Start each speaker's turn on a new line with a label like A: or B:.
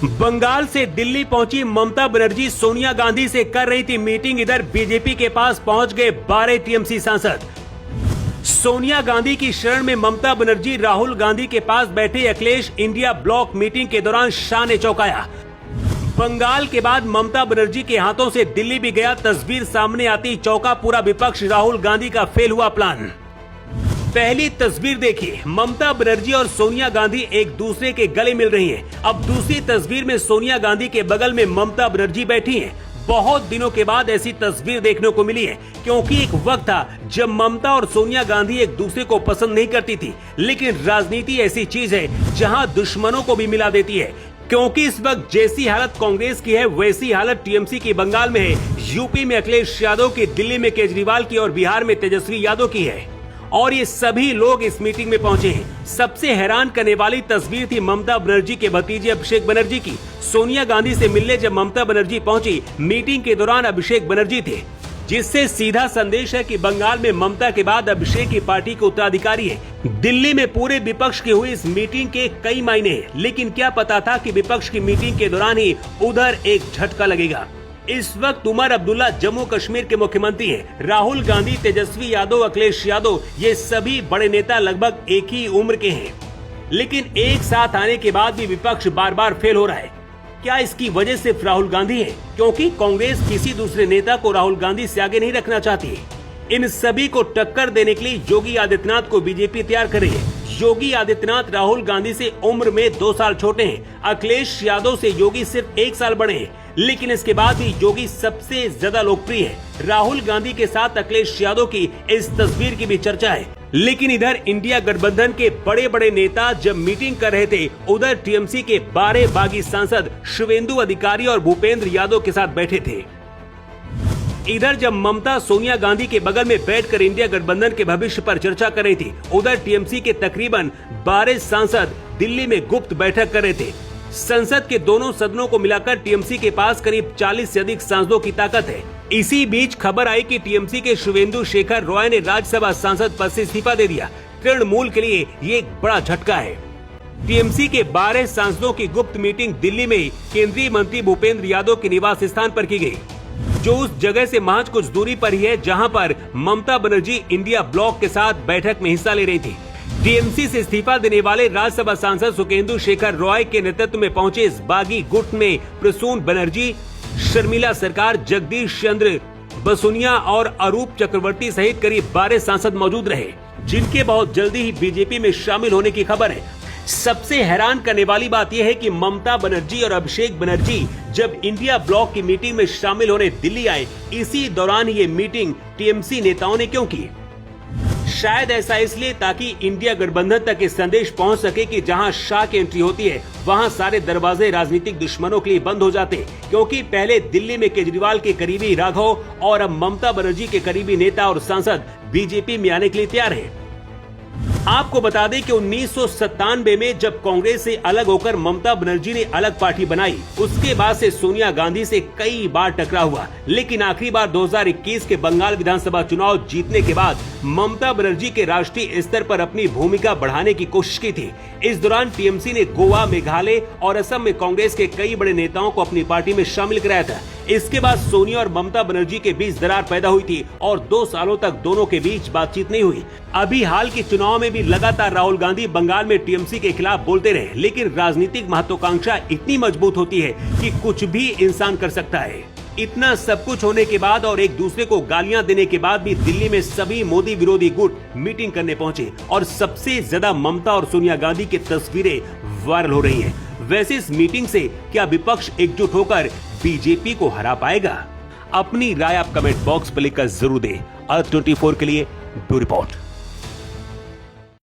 A: बंगाल से दिल्ली पहुंची ममता बनर्जी सोनिया गांधी से कर रही थी मीटिंग। इधर बीजेपी के पास पहुंच गए 12 टीएमसी सांसद। सोनिया गांधी की शरण में ममता बनर्जी राहुल गांधी के पास बैठे अखिलेश इंडिया ब्लॉक मीटिंग के दौरान शान ने चौंकाया। बंगाल के बाद ममता बनर्जी के हाथों से दिल्ली भी गया। तस्वीर सामने आती चौंका पूरा विपक्ष। राहुल गांधी का फेल हुआ प्लान। पहली तस्वीर देखिए, ममता बनर्जी और सोनिया गांधी एक दूसरे के गले मिल रही हैं। अब दूसरी तस्वीर में सोनिया गांधी के बगल में ममता बनर्जी बैठी हैं। बहुत दिनों के बाद ऐसी तस्वीर देखने को मिली है, क्योंकि एक वक्त था जब ममता और सोनिया गांधी एक दूसरे को पसंद नहीं करती थी। लेकिन राजनीति ऐसी चीज है जहां दुश्मनों को भी मिला देती है, क्योंकि इस वक्त जैसी हालत कांग्रेस की है वैसी हालत टीएमसी की बंगाल में है। यूपी में अखिलेश यादव की, दिल्ली में केजरीवाल की और बिहार में तेजस्वी यादव की है। और ये सभी लोग इस मीटिंग में पहुंचे हैं। सबसे हैरान करने वाली तस्वीर थी ममता बनर्जी के भतीजे अभिषेक बनर्जी की। सोनिया गांधी से मिलने जब ममता बनर्जी पहुंची, मीटिंग के दौरान अभिषेक बनर्जी थे, जिससे सीधा संदेश है कि बंगाल में ममता के बाद अभिषेक की पार्टी के उत्तराधिकारी है। दिल्ली में पूरे विपक्ष की हुई इस मीटिंग के कई मायने हैं, लेकिन क्या पता था कि विपक्ष की मीटिंग के दौरान ही उधर एक झटका लगेगा। इस वक्त उमर अब्दुल्ला जम्मू कश्मीर के मुख्यमंत्री हैं। राहुल गांधी, तेजस्वी यादव, अखिलेश यादव, ये सभी बड़े नेता लगभग एक ही उम्र के हैं। लेकिन एक साथ आने के बाद भी विपक्ष बार बार फेल हो रहा है। क्या इसकी वजह सिर्फ राहुल गांधी है? क्योंकि कांग्रेस किसी दूसरे नेता को राहुल गांधी से आगे नहीं रखना चाहती है। इन सभी को टक्कर देने के लिए योगी आदित्यनाथ को बीजेपी तैयार कर रही है। योगी आदित्यनाथ राहुल गांधी से उम्र में 2 साल छोटे हैं। अखिलेश यादव से योगी सिर्फ 1 साल बड़े हैं, लेकिन इसके बाद भी योगी सबसे ज्यादा लोकप्रिय है। राहुल गांधी के साथ अखिलेश यादव की इस तस्वीर की भी चर्चा है। लेकिन इधर इंडिया गठबंधन के बड़े बड़े नेता जब मीटिंग कर रहे थे, उधर टीएमसी के 12 बागी सांसद शुवेंदु अधिकारी और भूपेंद्र यादव के साथ बैठे थे। इधर जब ममता सोनिया गांधी के बगल में बैठकर इंडिया गठबंधन के भविष्य पर चर्चा कर रही थी, उधर टीएमसी के तकरीबन 12 सांसद दिल्ली में गुप्त बैठक कर रहे थे। संसद के दोनों सदनों को मिलाकर टीएमसी के पास करीब 40 से अधिक सांसदों की ताकत है। इसी बीच खबर आई कि टीएमसी के शुवेंदु शेखर रॉय ने राज्यसभा सांसद पद से इस्तीफा दे दिया। तृणमूल के लिए ये एक बड़ा झटका है। टीएमसी के 12 सांसदों की गुप्त मीटिंग दिल्ली में केंद्रीय मंत्री भूपेंद्र यादव के निवास स्थान पर की गई, जो उस जगह से महज कुछ दूरी पर ही है जहां पर ममता बनर्जी इंडिया ब्लॉक के साथ बैठक में हिस्सा ले रही थी। टीएमसी से इस्तीफा देने वाले राज्यसभा सांसद सुकेंदु शेखर रॉय के नेतृत्व में पहुंचे इस बागी गुट में प्रसून बनर्जी, शर्मिला सरकार, जगदीश चंद्र बसुनिया और अरूप चक्रवर्ती सहित करीब 12 सांसद मौजूद रहे, जिनके बहुत जल्दी ही बीजेपी में शामिल होने की खबर है। सबसे हैरान करने वाली बात यह है कि ममता बनर्जी और अभिषेक बनर्जी जब इंडिया ब्लॉक की मीटिंग में शामिल होने दिल्ली आए, इसी दौरान ये मीटिंग टीएमसी नेताओं ने क्यों की? शायद ऐसा इसलिए ताकि इंडिया गठबंधन तक ये संदेश पहुंच सके कि जहां शाह की एंट्री होती है वहां सारे दरवाजे राजनीतिक दुश्मनों के लिए बंद हो जाते हैं, क्योंकि पहले दिल्ली में केजरीवाल के करीबी राघव और अब ममता बनर्जी के करीबी नेता और सांसद बीजेपी में आने के लिए तैयार हैं। आपको बता दें कि 1997 में जब कांग्रेस से अलग होकर ममता बनर्जी ने अलग पार्टी बनाई, उसके बाद से सोनिया गांधी से कई बार टकराव हुआ। लेकिन आखिरी बार 2021 के बंगाल विधानसभा चुनाव जीतने के बाद ममता बनर्जी के राष्ट्रीय स्तर पर अपनी भूमिका बढ़ाने की कोशिश की थी। इस दौरान टीएमसी ने गोवा, मेघालय और असम में कांग्रेस के कई बड़े नेताओं को अपनी पार्टी में शामिल कराया था। इसके बाद सोनिया और ममता बनर्जी के बीच दरार पैदा हुई थी और 2 सालों तक दोनों के बीच बातचीत नहीं हुई। अभी हाल के चुनाव में भी लगातार राहुल गांधी बंगाल में टीएमसी के खिलाफ बोलते रहे, लेकिन राजनीतिक महत्वाकांक्षा इतनी मजबूत होती है कि कुछ भी इंसान कर सकता है। इतना सब कुछ होने के बाद और एक दूसरे को गालियां देने के बाद भी दिल्ली में सभी मोदी विरोधी गुट मीटिंग करने पहुंचे और सबसे ज्यादा ममता और सोनिया गांधी की तस्वीरें वायरल हो रही हैं। वैसे इस मीटिंग से क्या विपक्ष एकजुट होकर बीजेपी को हरा पाएगा? अपनी राय आप कमेंट बॉक्स पर लिखकर जरूर दें। अर्थ 24 के लिए ब्यूरो रिपोर्ट।